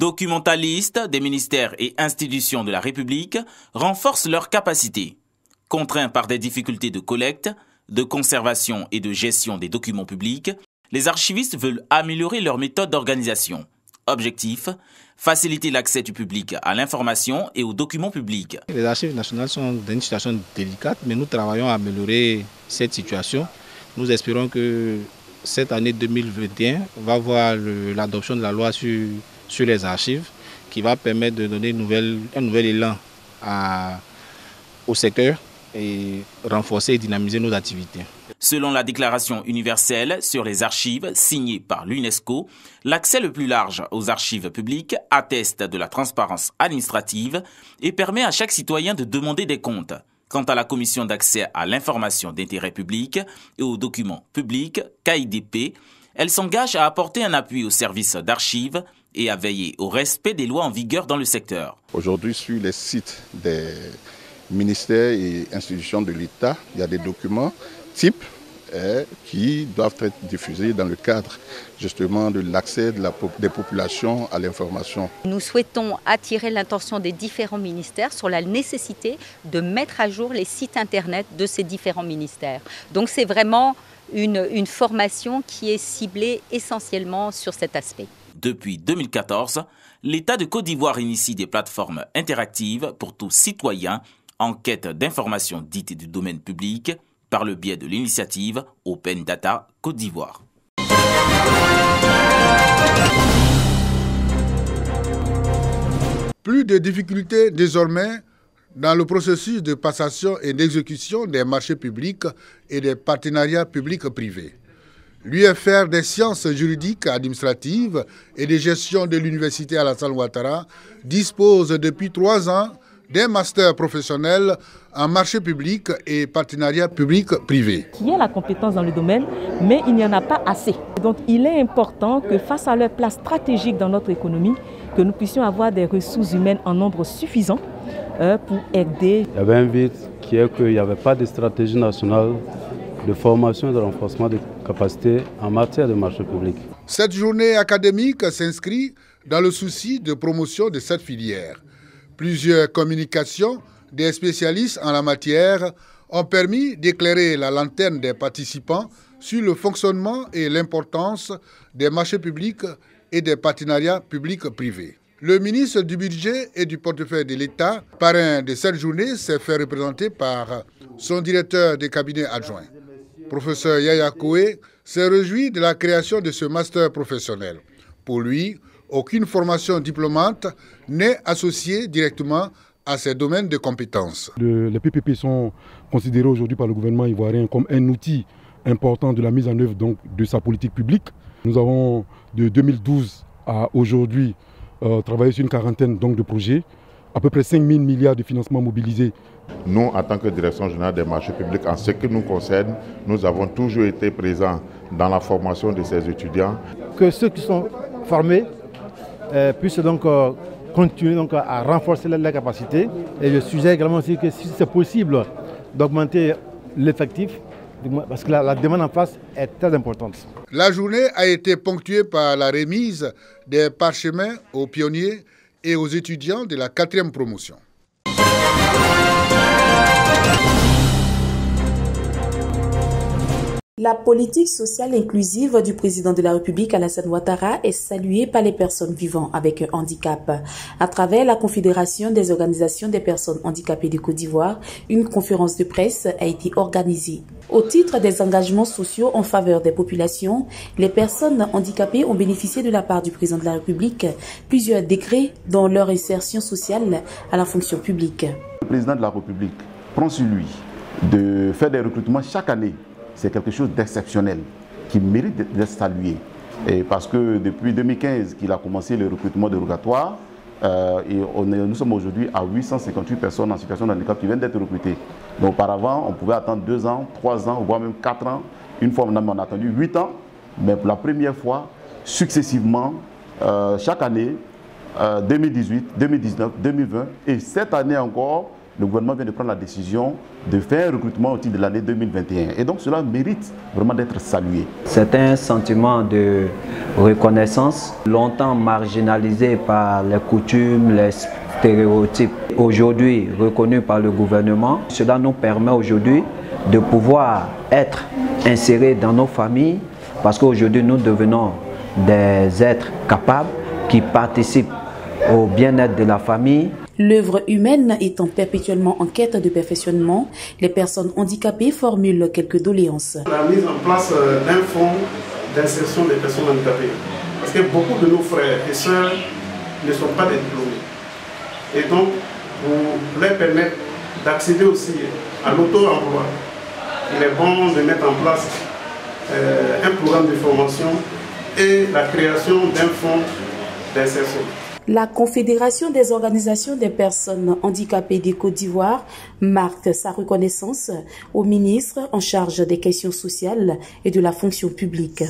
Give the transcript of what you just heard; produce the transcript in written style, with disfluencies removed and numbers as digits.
Documentalistes des ministères et institutions de la République renforcent leurs capacités. Contraints par des difficultés de collecte, de conservation et de gestion des documents publics, les archivistes veulent améliorer leur méthode d'organisation. Objectif, faciliter l'accès du public à l'information et aux documents publics. Les archives nationales sont dans une situation délicate, mais nous travaillons à améliorer cette situation. Nous espérons que cette année 2021 va voir l'adoption de la loi sur les archives qui va permettre de donner un nouvel élan au secteur et renforcer et dynamiser nos activités. Selon la Déclaration universelle sur les archives signée par l'UNESCO, l'accès le plus large aux archives publiques atteste de la transparence administrative et permet à chaque citoyen de demander des comptes. Quant à la Commission d'accès à l'information d'intérêt public et aux documents publics, KIDP, elle s'engage à apporter un appui aux services d'archives et à veiller au respect des lois en vigueur dans le secteur. Aujourd'hui, sur les sites des ministères et institutions de l'État, il y a des documents types qui doivent être diffusés dans le cadre justement de l'accès des populations à l'information. Nous souhaitons attirer l'attention des différents ministères sur la nécessité de mettre à jour les sites internet de ces différents ministères. Donc c'est vraiment une formation qui est ciblée essentiellement sur cet aspect. Depuis 2014, l'État de Côte d'Ivoire initie des plateformes interactives pour tous citoyens en quête d'informations dites du domaine public par le biais de l'initiative Open Data Côte d'Ivoire. Plus de difficultés désormais dans le processus de passation et d'exécution des marchés publics et des partenariats publics-privés. L'UFR des sciences juridiques, administratives et de gestion de l'Université Alassane Ouattara dispose depuis 3 ans d'un master professionnel en marché public et partenariat public-privé. Il y a la compétence dans le domaine, mais il n'y en a pas assez. Donc il est important que face à leur place stratégique dans notre économie, que nous puissions avoir des ressources humaines en nombre suffisant pour aider. Il y avait un vide qui est qu'il n'y avait pas de stratégie nationale de formation et de renforcement des capacités en matière de marché public. Cette journée académique s'inscrit dans le souci de promotion de cette filière. Plusieurs communications des spécialistes en la matière ont permis d'éclairer la lanterne des participants sur le fonctionnement et l'importance des marchés publics et des partenariats publics-privés. Le ministre du Budget et du Portefeuille de l'État, parrain de cette journée, s'est fait représenter par son directeur de cabinet adjoint. Professeur Yaya Koué s'est réjoui de la création de ce master professionnel. Pour lui, aucune formation diplômante n'est associée directement à ces domaines de compétences. Les PPP sont considérés aujourd'hui par le gouvernement ivoirien comme un outil important de la mise en œuvre donc, de sa politique publique. Nous avons de 2012 à aujourd'hui travaillé sur une quarantaine donc, de projets, à peu près 5 000 milliards de financements mobilisés. Nous, en tant que direction générale des marchés publics, en ce qui nous concerne, nous avons toujours été présents dans la formation de ces étudiants. Que ceux qui sont formés puissent donc continuer donc à renforcer leurs capacités. Et je suggère également aussi que si c'est possible d'augmenter l'effectif, parce que la demande en face est très importante. La journée a été ponctuée par la remise des parchemins aux pionniers et aux étudiants de la 4e promotion. La politique sociale inclusive du président de la République, Alassane Ouattara, est saluée par les personnes vivant avec un handicap. À travers la Confédération des organisations des personnes handicapées de Côte d'Ivoire, une conférence de presse a été organisée. Au titre des engagements sociaux en faveur des populations, les personnes handicapées ont bénéficié de la part du président de la République plusieurs décrets dont leur insertion sociale à la fonction publique. Le président de la République prend sur lui de faire des recrutements chaque année. C'est quelque chose d'exceptionnel qui mérite d'être salué. Et parce que depuis 2015 qu'il a commencé le recrutement dérogatoire, nous sommes aujourd'hui à 858 personnes en situation de handicap qui viennent d'être recrutées. Donc auparavant, on pouvait attendre 2 ans, 3 ans, voire même 4 ans. Une fois, on a attendu 8 ans, mais pour la première fois, successivement, chaque année, 2018, 2019, 2020, et cette année encore, le gouvernement vient de prendre la décision de faire un recrutement au titre de l'année 2021. Et donc cela mérite vraiment d'être salué. C'est un sentiment de reconnaissance, longtemps marginalisé par les coutumes, les stéréotypes, aujourd'hui reconnus par le gouvernement. Cela nous permet aujourd'hui de pouvoir être insérés dans nos familles, parce qu'aujourd'hui nous devenons des êtres capables qui participent au bien-être de la famille. L'œuvre humaine étant perpétuellement en quête de perfectionnement, les personnes handicapées formulent quelques doléances. La mise en place d'un fonds d'insertion des personnes handicapées. Parce que beaucoup de nos frères et sœurs ne sont pas des diplômés. Et donc, pour leur permettre d'accéder aussi à l'auto-emploi, il est bon de mettre en place un programme de formation et la création d'un fonds d'insertion. La Confédération des organisations des personnes handicapées de Côte d'Ivoire marque sa reconnaissance au ministre en charge des questions sociales et de la fonction publique.